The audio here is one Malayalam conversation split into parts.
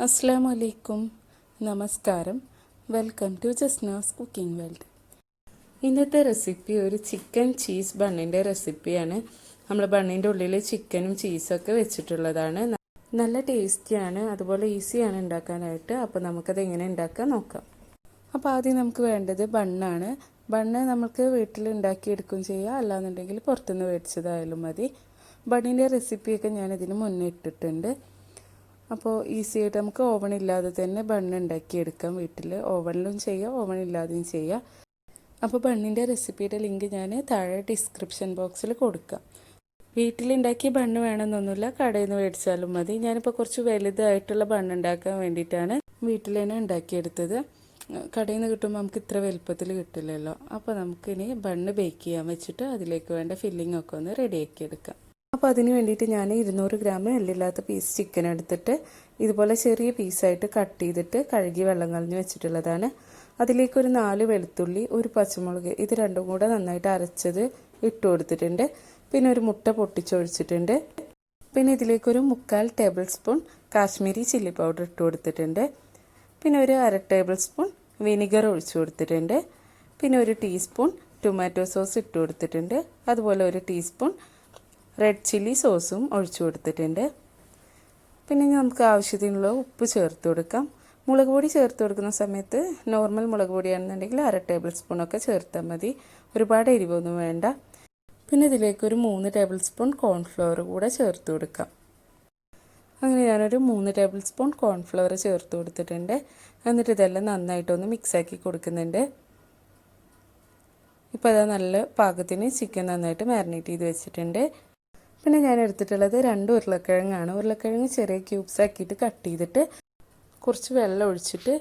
അസ്സലാമു അലൈക്കും, നമസ്കാരം. Welcome to Jasna's cooking world. ഇന്നത്തെ റെസിപ്പി ഒരു ചിക്കൻ ചീസ് ബണ്ണിൻ്റെ റെസിപ്പിയാണ്. നമ്മൾ ബണ്ണിൻ്റെ ഉള്ളിൽ ചിക്കനും ചീസൊക്കെ വെച്ചിട്ടുള്ളതാണ്. നല്ല ടേസ്റ്റിയാണ്, അതുപോലെ ഈസിയാണ് ഉണ്ടാക്കാനായിട്ട്. അപ്പോൾ നമുക്കത് എങ്ങനെ ഉണ്ടാക്കാൻ നോക്കാം. അപ്പോൾ ആദ്യം നമുക്ക് വേണ്ടത് ബണ്ണാണ്. ബണ്ണ് നമുക്ക് വീട്ടിൽ ഉണ്ടാക്കിയെടുക്കുകയും ചെയ്യാം, അല്ലാന്നുണ്ടെങ്കിൽ പുറത്തുനിന്ന് മേടിച്ചതായാലും മതി. ബണ്ണിൻ്റെ റെസിപ്പിയൊക്കെ ഞാനിതിന് മുന്നേ ഇട്ടിട്ടുണ്ട്. അപ്പോൾ ഈസി ആയിട്ട് നമുക്ക് ഓവൺ ഇല്ലാതെ തന്നെ ബണ്ണ് ഉണ്ടാക്കിയെടുക്കാം. വീട്ടിൽ ഓവണിലും ചെയ്യാം, ഓവൺ ഇല്ലാതെയും ചെയ്യാം. അപ്പോൾ ബണ്ണിൻ്റെ റെസിപ്പിയുടെ ലിങ്ക് ഞാൻ താഴെ ഡിസ്ക്രിപ്ഷൻ ബോക്സിൽ കൊടുക്കാം. വീട്ടിലുണ്ടാക്കിയ ബണ്ണ് വേണമെന്നൊന്നുമില്ല, കടയിൽ നിന്ന് മേടിച്ചാലും മതി. ഞാനിപ്പോൾ കുറച്ച് വലുതായിട്ടുള്ള ബണ്ണ് ഉണ്ടാക്കാൻ വേണ്ടിയിട്ടാണ് വീട്ടിൽ തന്നെ ഉണ്ടാക്കിയെടുത്തത്. കടയിൽ നിന്ന് കിട്ടുമ്പോൾ നമുക്ക് ഇത്ര വലുപ്പത്തിൽ കിട്ടില്ലല്ലോ. അപ്പോൾ നമുക്കിനി ബണ്ണ് ബേക്ക് ചെയ്യാൻ വെച്ചിട്ട് അതിലേക്ക് വേണ്ട ഫില്ലിംഗ് ഒക്കെ ഒന്ന് റെഡിയാക്കി എടുക്കാം. അപ്പോൾ അതിന് വേണ്ടിയിട്ട് ഞാൻ 200 ഗ്രാം എല്ലില്ലാത്ത പീസ് ചിക്കൻ എടുത്തിട്ട് ഇതുപോലെ ചെറിയ പീസായിട്ട് കട്ട് ചെയ്തിട്ട് കഴുകി വെള്ളം കളഞ്ഞ് വെച്ചിട്ടുള്ളതാണ്. അതിലേക്ക് ഒരു 4 വെളുത്തുള്ളി, ഒരു പച്ചമുളക്, ഇത് രണ്ടും കൂടെ നന്നായിട്ട് അരച്ചത് ഇട്ട് കൊടുത്തിട്ടുണ്ട്. പിന്നെ ഒരു മുട്ട പൊട്ടിച്ചൊഴിച്ചിട്ടുണ്ട്. പിന്നെ ഇതിലേക്കൊരു 3/4 table spoon Kashmiri chilli powder ഇട്ട് കൊടുത്തിട്ടുണ്ട്. പിന്നെ ഒരു 1/2 ടേബിൾ സ്പൂൺ വിനിഗർ ഒഴിച്ചു കൊടുത്തിട്ടുണ്ട്. പിന്നെ ഒരു ടീസ്പൂൺ ടൊമാറ്റോ സോസ് ഇട്ട് കൊടുത്തിട്ടുണ്ട്. അതുപോലെ ഒരു ടീസ്പൂൺ റെഡ് ചില്ലി സോസും ഒഴിച്ചു കൊടുത്തിട്ടുണ്ട്. പിന്നെ നമുക്ക് ആവശ്യത്തിനുള്ള ഉപ്പ് ചേർത്ത് കൊടുക്കാം. മുളക് പൊടി ചേർത്ത് കൊടുക്കുന്ന സമയത്ത് നോർമൽ മുളക് പൊടിയാണെന്നുണ്ടെങ്കിൽ 1/2 ടേബിൾ സ്പൂണൊക്കെ ചേർത്താൽ മതി, ഒരുപാട് എരിവൊന്നും വേണ്ട. പിന്നെ ഇതിലേക്കൊരു 3 ടേബിൾ സ്പൂൺ കോൺഫ്ലവർ കൂടെ ചേർത്ത് കൊടുക്കാം. അങ്ങനെ ഞാനൊരു 3 ടേബിൾ സ്പൂൺ കോൺഫ്ലവർ ചേർത്ത് കൊടുത്തിട്ടുണ്ട്. എന്നിട്ട് ഇതെല്ലാം നന്നായിട്ടൊന്ന് മിക്സാക്കി കൊടുക്കുന്നുണ്ട്. ഇപ്പോൾ അതാ നല്ല പാകത്തിന് ചിക്കൻ നന്നായിട്ട് മാരിനേറ്റ് ചെയ്ത് വെച്ചിട്ടുണ്ട്. പിന്നെ ഞാൻ എടുത്തിട്ടുള്ളത് 2 ഉരുളക്കിഴങ്ങാണ്. ഉരുളക്കിഴങ്ങ് ചെറിയ ക്യൂബ്സ് ആക്കിയിട്ട് കട്ട് ചെയ്തിട്ട് കുറച്ച് വെള്ളം ഒഴിച്ചിട്ട്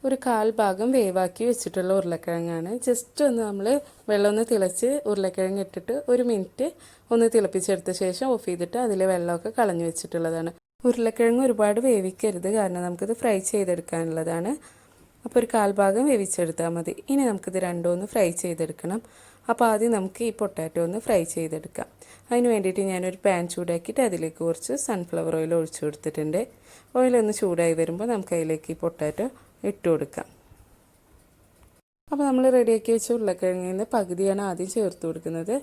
ഒരു 1/4 ഭാഗം വേവാക്കി വെച്ചിട്ടുള്ള ഉരുളക്കിഴങ്ങാണ്. ജസ്റ്റ് ഒന്ന് നമ്മൾ വെള്ളം ഒന്ന് തിളച്ച് ഉരുളക്കിഴങ്ങ് ഇട്ടിട്ട് 1 മിനിറ്റ് ഒന്ന് തിളപ്പിച്ചെടുത്ത ശേഷം ഓഫ് ചെയ്തിട്ട് അതിലെ വെള്ളമൊക്കെ കളഞ്ഞു വെച്ചിട്ടുള്ളതാണ്. ഉരുളക്കിഴങ്ങ് ഒരുപാട് വേവിക്കരുത്, കാരണം നമുക്കിത് ഫ്രൈ ചെയ്തെടുക്കാനുള്ളതാണ്. അപ്പോൾ ഒരു 1/4 ഭാഗം വേവിച്ചെടുത്താൽ മതി. ഇനി നമുക്കിത് രണ്ടും ഒന്ന് ഫ്രൈ ചെയ്തെടുക്കണം. അപ്പോൾ ആദ്യം നമുക്ക് ഈ പൊട്ടാറ്റോ ഒന്ന് ഫ്രൈ ചെയ്തെടുക്കാം. അതിന് വേണ്ടിയിട്ട് ഞാനൊരു പാൻ ചൂടാക്കിയിട്ട് അതിലേക്ക് കുറച്ച് സൺഫ്ലവർ ഓയിൽ ഒഴിച്ചു കൊടുത്തിട്ടുണ്ട്. ഓയിലൊന്ന് ചൂടായി വരുമ്പോൾ നമുക്ക് അതിലേക്ക് ഈ പൊട്ടാറ്റോ ഇട്ട് കൊടുക്കാം. അപ്പോൾ നമ്മൾ റെഡിയാക്കി വെച്ച ഉരുളക്കിഴങ്ങിൽ നിന്ന് പകുതിയാണ് ആദ്യം ചേർത്ത് കൊടുക്കുന്നത്.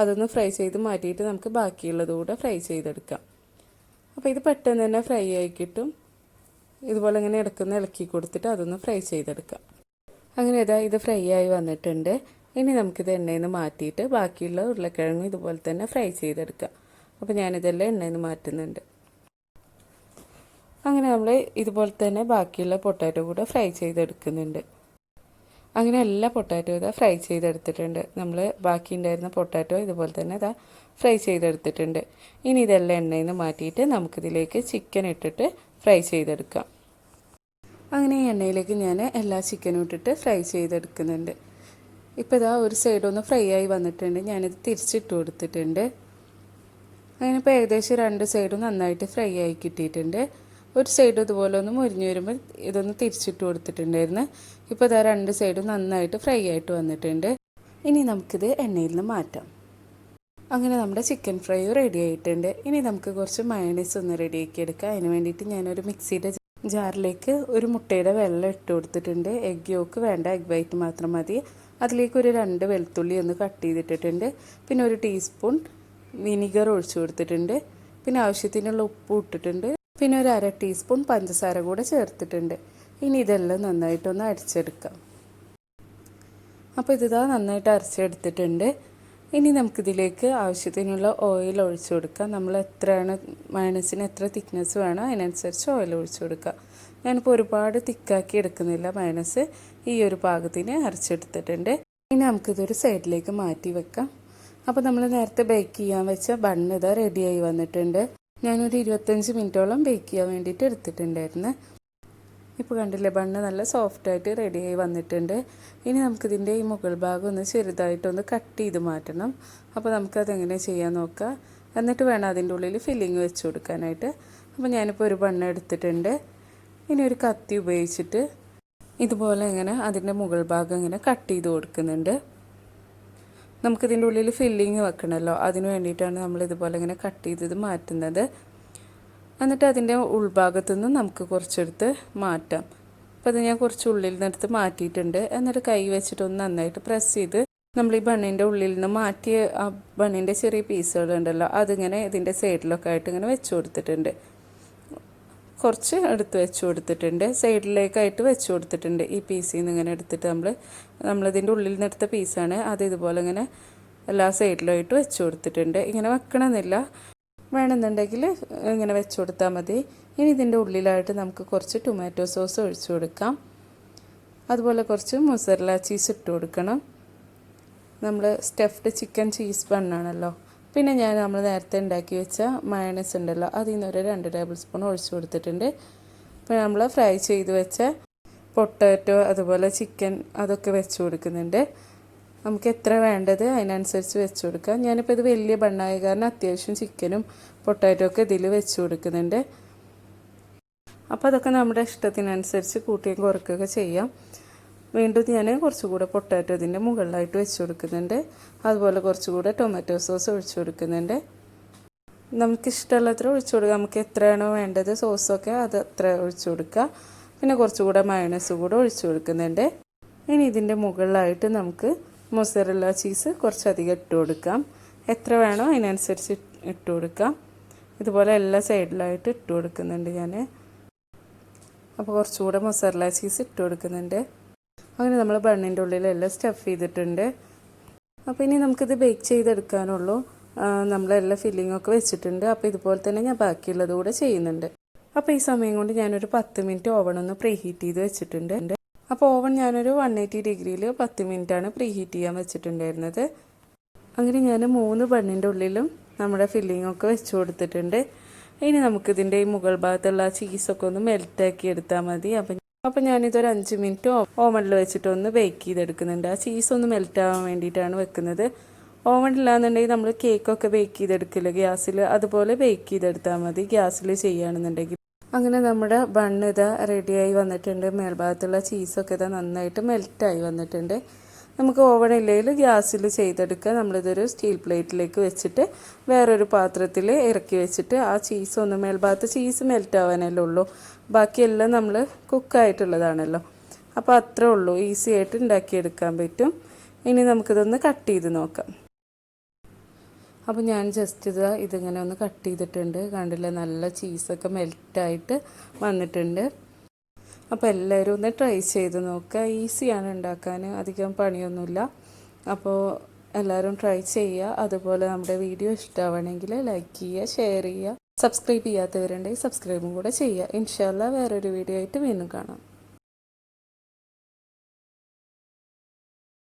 അതൊന്ന് ഫ്രൈ ചെയ്ത് മാറ്റിയിട്ട് നമുക്ക് ബാക്കിയുള്ളത് കൂടെ ഫ്രൈ ചെയ്തെടുക്കാം. അപ്പോൾ ഇത് പെട്ടെന്ന് തന്നെ ഫ്രൈ ആയി കിട്ടും. ഇതുപോലെ ഇങ്ങനെ ഇളക്കി കൊടുത്തിട്ട് അതൊന്ന് ഫ്രൈ ചെയ്തെടുക്കാം. അങ്ങനെ ഇത് ഫ്രൈ ആയി വന്നിട്ടുണ്ട്. ഇനി നമുക്കിത് എണ്ണയിൽ നിന്ന് മാറ്റിയിട്ട് ബാക്കിയുള്ള ഉരുളക്കിഴങ്ങ് ഇതുപോലെ തന്നെ ഫ്രൈ ചെയ്തെടുക്കാം. അപ്പോൾ ഞാനിതെല്ലാം എണ്ണയിൽ നിന്ന് മാറ്റുന്നുണ്ട്. അങ്ങനെ നമ്മൾ ഇതുപോലെ തന്നെ ബാക്കിയുള്ള പൊട്ടാറ്റോ കൂടെ ഫ്രൈ ചെയ്തെടുക്കുന്നുണ്ട്. അങ്ങനെ എല്ലാ പൊട്ടാറ്റോ ഫ്രൈ ചെയ്തെടുത്തിട്ടുണ്ട്. നമ്മൾ ബാക്കി ഉണ്ടായിരുന്ന പൊട്ടാറ്റോ ഇതുപോലെ തന്നെ ഫ്രൈ ചെയ്തെടുത്തിട്ടുണ്ട്. ഇനി ഇതെല്ലാം എണ്ണയിൽ നിന്ന് മാറ്റിയിട്ട് നമുക്കിതിലേക്ക് ചിക്കൻ ഇട്ടിട്ട് ഫ്രൈ ചെയ്തെടുക്കാം. അങ്ങനെ ഈ എണ്ണയിലേക്ക് ഞാൻ എല്ലാ ചിക്കനും ഇട്ടിട്ട് ഫ്രൈ ചെയ്തെടുക്കുന്നുണ്ട്. ഇപ്പോൾ ഒരു സൈഡ് ഒന്ന് ഫ്രൈ ആയി വന്നിട്ടുണ്ട്. ഞാനിത് തിരിച്ചിട്ട് കൊടുത്തിട്ടുണ്ട്. അങ്ങനെ ഇപ്പോൾ ഏകദേശം 2 സൈഡും നന്നായിട്ട് ഫ്രൈ ആയി കിട്ടിയിട്ടുണ്ട്. ഒരു സൈഡ് ഇതുപോലെ ഒന്ന് മുരിഞ്ഞ് വരുമ്പോൾ ഇതൊന്ന് തിരിച്ചിട്ട് കൊടുത്തിട്ടുണ്ടായിരുന്നു. ഇപ്പോൾ 2 സൈഡും നന്നായിട്ട് ഫ്രൈ ആയിട്ട് വന്നിട്ടുണ്ട്. ഇനി നമുക്കിത് എണ്ണയിൽ നിന്ന് മാറ്റാം. അങ്ങനെ നമ്മുടെ ചിക്കൻ ഫ്രൈ റെഡി ആയിട്ടുണ്ട്. ഇനി നമുക്ക് കുറച്ച് മയോണൈസ് ഒന്ന് റെഡിയാക്കി എടുക്കാം. അതിന് വേണ്ടിയിട്ട് ഞാനൊരു മിക്സിയുടെ ജാറിലേക്ക് ഒരു മുട്ടയുടെ വെള്ളം ഇട്ട് കൊടുത്തിട്ടുണ്ട്. എഗ് യോക്ക് വേണ്ട, എഗ് വൈറ്റ് മാത്രം മതി. അതിലേക്ക് ഒരു 2 വെളുത്തുള്ളി ഒന്ന് കട്ട് ചെയ്തിട്ടിട്ടുണ്ട്. പിന്നെ ഒരു ടീസ്പൂൺ വിനിഗർ ഒഴിച്ചു കൊടുത്തിട്ടുണ്ട്. പിന്നെ ആവശ്യത്തിനുള്ള ഉപ്പ് ഇട്ടിട്ടുണ്ട്. പിന്നെ ഒരു 1/2 ടീസ്പൂൺ പഞ്ചസാര കൂടെ ചേർത്തിട്ടുണ്ട്. ഇനി ഇതെല്ലാം നന്നായിട്ടൊന്ന് അരച്ചെടുക്കാം. അപ്പോൾ നന്നായിട്ട് അരച്ചെടുത്തിട്ടുണ്ട്. ഇനി നമുക്കിതിലേക്ക് ആവശ്യത്തിനുള്ള ഓയിൽ ഒഴിച്ചു കൊടുക്കാം. നമ്മൾ എത്രയാണ് മയോണൈസിന് എത്ര തിക്നെസ് വേണോ അതിനനുസരിച്ച് ഓയിൽ ഒഴിച്ചു കൊടുക്കുക. ഞാനിപ്പോൾ ഒരുപാട് തിക്കാക്കി എടുക്കുന്നില്ല, മയോണൈസ് ഈ ഒരു പാകത്തിന് അരച്ചെടുത്തിട്ടുണ്ട്. ഇനി നമുക്കിതൊരു സൈഡിലേക്ക് മാറ്റി വെക്കാം. അപ്പോൾ നമ്മൾ നേരത്തെ ബേക്ക് ചെയ്യാൻ വെച്ച ബണ്ണ് റെഡിയായി വന്നിട്ടുണ്ട്. ഞാനൊരു 25 മിനിറ്റോളം ബേക്ക് ചെയ്യാൻ വേണ്ടിയിട്ട് എടുത്തിട്ടുണ്ടായിരുന്നു. ഇപ്പോൾ കണ്ടില്ലേ, ബണ്ണ് നല്ല സോഫ്റ്റായിട്ട് റെഡിയായി വന്നിട്ടുണ്ട്. ഇനി നമുക്കിതിൻ്റെ ഈ മുകൾ ഭാഗം ഒന്ന് ചെറുതായിട്ടൊന്ന് കട്ട് ചെയ്ത് മാറ്റണം. അപ്പോൾ നമുക്കതെങ്ങനെ ചെയ്യാൻ നോക്കാം. എന്നിട്ട് വേണം അതിൻ്റെ ഉള്ളിൽ ഫില്ലിങ് വെച്ച് കൊടുക്കാനായിട്ട്. അപ്പോൾ ഞാനിപ്പോൾ ഒരു ബണ്ണ് എടുത്തിട്ടുണ്ട്. ഇനി ഒരു കത്തി ഉപയോഗിച്ചിട്ട് ഇതുപോലെ ഇങ്ങനെ അതിൻ്റെ മുകൾ ഭാഗം ഇങ്ങനെ കട്ട് ചെയ്ത് കൊടുക്കുന്നുണ്ട്. നമുക്കിതിൻ്റെ ഉള്ളിൽ ഫില്ലിങ് വെക്കണമല്ലോ, അതിന് വേണ്ടിയിട്ടാണ് നമ്മൾ ഇതുപോലെ ഇങ്ങനെ കട്ട് ചെയ്തത് മാറ്റുന്നത്. എന്നിട്ട് അതിൻ്റെ ഉൾഭാഗത്തു നിന്ന് നമുക്ക് കുറച്ചെടുത്ത് മാറ്റാം. അപ്പോൾ അത് ഞാൻ കുറച്ച് ഉള്ളിൽ നിന്നെടുത്ത് മാറ്റിയിട്ടുണ്ട്. എന്നിട്ട് കൈ വെച്ചിട്ടൊന്ന് നന്നായിട്ട് പ്രസ് ചെയ്ത് നമ്മൾ ഈ ബണ്ണിൻ്റെ ഉള്ളിൽ നിന്ന് മാറ്റിയ ആ ബണ്ണിൻ്റെ ചെറിയ പീസുകളുണ്ടല്ലോ അതിങ്ങനെ ഇതിൻ്റെ സൈഡിലൊക്കെ ആയിട്ട് ഇങ്ങനെ വെച്ച് കൊടുത്തിട്ടുണ്ട്. കുറച്ച് എടുത്ത് വെച്ച് കൊടുത്തിട്ടുണ്ട്, സൈഡിലേക്കായിട്ട് വെച്ച് കൊടുത്തിട്ടുണ്ട്. ഈ പീസിൽ നിന്ന് ഇങ്ങനെ എടുത്തിട്ട് നമ്മളിതിൻ്റെ ഉള്ളിൽ നിന്ന് എടുത്ത പീസാണ്, അത് ഇതുപോലെ ഇങ്ങനെ എല്ലാ സൈഡിലായിട്ട് വെച്ച് കൊടുത്തിട്ടുണ്ട്. ഇങ്ങനെ വെക്കണമെന്നില്ല, വേണമെന്നുണ്ടെങ്കിൽ ഇങ്ങനെ വെച്ച് കൊടുത്താൽ മതി. ഇനി ഇതിൻ്റെ ഉള്ളിലായിട്ട് നമുക്ക് കുറച്ച് ടൊമാറ്റോ സോസ് ഒഴിച്ചു കൊടുക്കാം. അതുപോലെ കുറച്ച് മൊസറല്ല ചീസ് ഇട്ട് കൊടുക്കണം. നമ്മൾ സ്റ്റഫ്ഡ് ചിക്കൻ ചീസ് ബണ്ണാണല്ലോ. പിന്നെ നമ്മൾ നേരത്തെ ഉണ്ടാക്കി വെച്ച മയണൈസ് ഉണ്ടല്ലോ, അതിൽ നിന്ന് ഒരു 2 ടേബിൾ സ്പൂൺ ഒഴിച്ചു കൊടുത്തിട്ടുണ്ട്. അപ്പോൾ നമ്മൾ ഫ്രൈ ചെയ്ത് വെച്ച പൊട്ടാറ്റോ അതുപോലെ ചിക്കൻ അതൊക്കെ വെച്ച് കൊടുക്കുന്നുണ്ട്. നമുക്ക് എത്ര വേണ്ടത് അതിനനുസരിച്ച് വെച്ച് കൊടുക്കാം. ഞാനിപ്പോൾ ഇത് വലിയ ബണ്ണായ കാരണം അത്യാവശ്യം ചിക്കനും പൊട്ടാറ്റോ ഒക്കെ ഇതിൽ വെച്ച് കൊടുക്കുന്നുണ്ട്. അപ്പോൾ അതൊക്കെ നമ്മുടെ ഇഷ്ടത്തിനനുസരിച്ച് കൂട്ടിയും കുറയ്ക്കുകയൊക്കെ ചെയ്യാം. വീണ്ടും ഞാൻ കുറച്ചുകൂടെ പൊട്ടാറ്റോ ഇതിൻ്റെ മുകളിലായിട്ട് വെച്ച് കൊടുക്കുന്നുണ്ട്. അതുപോലെ കുറച്ചുകൂടെ ടൊമാറ്റോ സോസ് ഒഴിച്ചു കൊടുക്കുന്നുണ്ട്. നമുക്കിഷ്ടമുള്ളത്ര ഒഴിച്ചു കൊടുക്കുക, നമുക്ക് എത്രയാണോ വേണ്ടത് സോസൊക്കെ അത് അത്ര ഒഴിച്ചു കൊടുക്കുക. പിന്നെ കുറച്ചുകൂടെ മയണൈസ് കൂടെ ഒഴിച്ചു കൊടുക്കുന്നുണ്ട്. ഇനി ഇതിൻ്റെ മുകളിലായിട്ട് നമുക്ക് മൊസറല്ല ചീസ് കുറച്ചധികം ഇട്ട് കൊടുക്കാം. എത്ര വേണോ അതിനനുസരിച്ച് ഇട്ട് കൊടുക്കാം. ഇതുപോലെ എല്ലാ സൈഡിലായിട്ട് ഇട്ട് കൊടുക്കുന്നുണ്ട് ഞാൻ. അപ്പോൾ കുറച്ചുകൂടെ മൊസറല്ല ചീസ് ഇട്ട് കൊടുക്കുന്നുണ്ട്. അങ്ങനെ നമ്മൾ ബണ്ണിൻ്റെ ഉള്ളിലെല്ലാം സ്റ്റഫ് ചെയ്തിട്ടുണ്ട്. അപ്പോൾ ഇനി നമുക്കിത് ബേക്ക് ചെയ്തെടുക്കാനുള്ളൂ. നമ്മളെല്ലാം ഫില്ലിങ്ങൊക്കെ വെച്ചിട്ടുണ്ട്. അപ്പോൾ ഇതുപോലെ തന്നെ ഞാൻ ബാക്കിയുള്ളത് കൂടെ ചെയ്യുന്നുണ്ട്. അപ്പോൾ ഈ സമയം കൊണ്ട് ഞാനൊരു 10 മിനിറ്റ് ഓവണൊന്ന് പ്രീ ഹീറ്റ് ചെയ്ത് വെച്ചിട്ടുണ്ട്. അപ്പോൾ ഓവൺ ഞാനൊരു 180 ഡിഗ്രിയിൽ 10 മിനിറ്റാണ് പ്രീ ഹീറ്റ് ചെയ്യാൻ വെച്ചിട്ടുണ്ടായിരുന്നത്. അങ്ങനെ ഞാൻ 3 ബണ്ണിൻ്റെ ഉള്ളിലും നമ്മുടെ ഫില്ലിങ്ങൊക്കെ വെച്ച് കൊടുത്തിട്ടുണ്ട്. ഇനി നമുക്കിതിൻ്റെ ഈ മുകൾ ഭാഗത്തുള്ള ചീസൊക്കെ ഒന്ന് മെൽറ്റാക്കി എടുത്താൽ മതി. അപ്പോൾ ഞാനിതൊരു 5 മിനിറ്റ് ഓവണിൽ വെച്ചിട്ടൊന്ന് ബേക്ക് ചെയ്തെടുക്കുന്നുണ്ട്. ആ ചീസൊന്ന് മെൽറ്റാവാൻ വേണ്ടിയിട്ടാണ് വെക്കുന്നത്. ഓവണില്ലാന്നുണ്ടെങ്കിൽ നമ്മൾ കേക്കൊക്കെ ബേക്ക് ചെയ്തെടുക്കില്ല ഗ്യാസിൽ, അതുപോലെ ബേക്ക് ചെയ്തെടുത്താൽ മതി ഗ്യാസിൽ ചെയ്യുകയാണെന്നുണ്ടെങ്കിൽ. അങ്ങനെ നമ്മുടെ ബണ്ണ് ഇതാ റെഡിയായി വന്നിട്ടുണ്ട്. മേൽഭാഗത്തുള്ള ചീസൊക്കെ ഇതാ നന്നായിട്ട് മെൽറ്റായി വന്നിട്ടുണ്ട്. നമുക്ക് ഓവണില്ലെങ്കിൽ ഗ്യാസിൽ ചെയ്തെടുക്കുക. നമ്മളിതൊരു സ്റ്റീൽ പ്ലേറ്റിലേക്ക് വെച്ചിട്ട് വേറൊരു പാത്രത്തിൽ ഇറക്കി വെച്ചിട്ട് ആ ചീസൊന്ന് മേൽഭാഗത്ത് ചീസ് മെൽറ്റാവാനല്ലേ ഉള്ളൂ, ബാക്കിയെല്ലാം നമ്മൾ കുക്കായിട്ടുള്ളതാണല്ലോ. അപ്പോൾ അത്രേ ഉള്ളൂ, ഈസി ആയിട്ട് ഉണ്ടാക്കിയെടുക്കാൻ പറ്റും. ഇനി നമുക്കിതൊന്ന് കട്ട് ചെയ്ത് നോക്കാം. അപ്പോൾ ഞാൻ ജസ്റ്റ് ഇതിങ്ങനെ ഒന്ന് കട്ട് ചെയ്തിട്ടുണ്ട്. കണ്ടില്ല, നല്ല ചീസൊക്കെ മെൽറ്റായിട്ട് വന്നിട്ടുണ്ട്. അപ്പോൾ എല്ലാവരും ഒന്ന് ട്രൈ ചെയ്ത് നോക്കുക. ഈസിയാണ് ഉണ്ടാക്കാൻ, അധികം പണിയൊന്നുമില്ല. അപ്പോൾ എല്ലാവരും ട്രൈ ചെയ്യുക. അതുപോലെ നമ്മുടെ വീഡിയോ ഇഷ്ടമാവണമെങ്കിൽ ലൈക്ക് ചെയ്യുക, ഷെയർ ചെയ്യുക. സബ്സ്ക്രൈബ് ചെയ്യാത്തവരുണ്ടെങ്കിൽ സബ്സ്ക്രൈബും കൂടെ ചെയ്യുക. ഇൻഷാല്ലാ വേറൊരു വീഡിയോ ആയിട്ട് വീണ്ടും കാണാം.